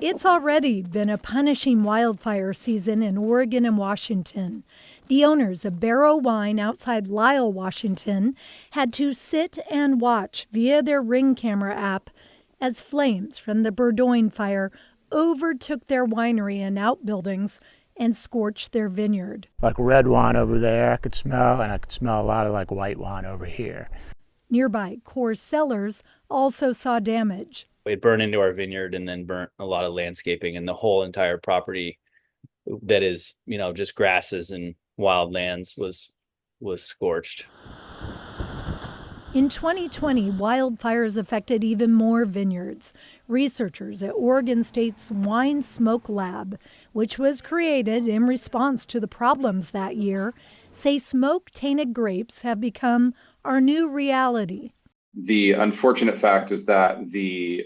It's already been a punishing wildfire season in Oregon and Washington. The owners of Barrow Wine outside Lisle, Washington, had to sit and watch via their Ring camera app as flames from the Burdoin fire overtook their winery and outbuildings and scorched their vineyard. Like red wine over there I could smell, and I could smell a lot of like white wine over here. Nearby Coors cellars also saw damage. It burned into our vineyard and then burnt a lot of landscaping, and the whole entire property that is, just grasses and wildlands was scorched. In 2020, wildfires affected even more vineyards. Researchers at Oregon State's Wine Smoke Lab, which was created in response to the problems that year, say smoke-tainted grapes have become our new reality. The unfortunate fact is that the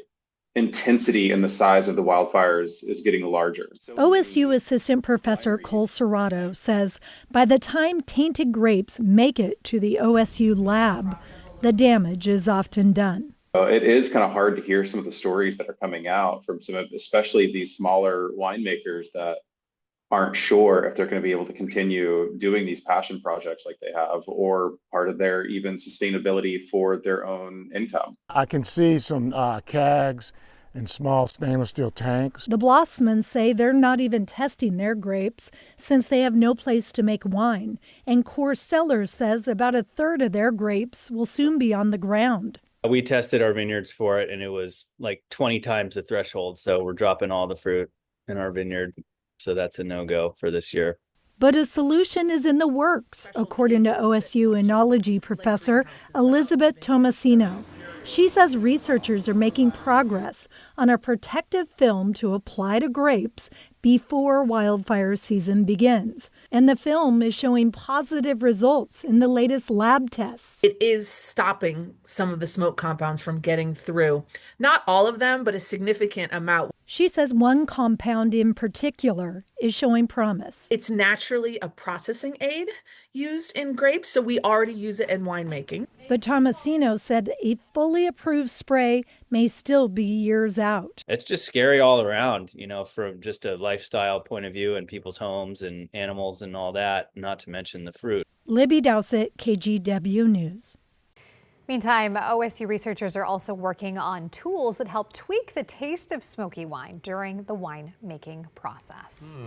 intensity and the size of the wildfires is getting larger. OSU assistant professor Cole Serrato says by the time tainted grapes make it to the OSU lab, the damage is often done. It is kind of hard to hear some of the stories that are coming out from some of, especially these smaller winemakers that aren't sure if they're going to be able to continue doing these passion projects like they have, or part of their even sustainability for their own income. I can see some kegs and small stainless steel tanks. The Blossmans say they're not even testing their grapes since they have no place to make wine. And Coors Cellars says about a third of their grapes will soon be on the ground. We tested our vineyards for it, and it was like 20 times the threshold. So we're dropping all the fruit in our vineyard. So that's a no-go for this year. But a solution is in the works, according to OSU enology professor Elizabeth Tomasino. She says researchers are making progress on a protective film to apply to grapes before wildfire season begins. And the film is showing positive results in the latest lab tests. It is stopping some of the smoke compounds from getting through. Not all of them, but a significant amount. She says one compound in particular is showing promise. It's naturally a processing aid used in grapes, so we already use it in winemaking. But Tomasino said a fully approved spray may still be years out. It's just scary all around, from just a lifestyle point of view and people's homes and animals and all that, not to mention the fruit. Libby Dowsett, KGW News. Meantime, OSU researchers are also working on tools that help tweak the taste of smoky wine during the winemaking process.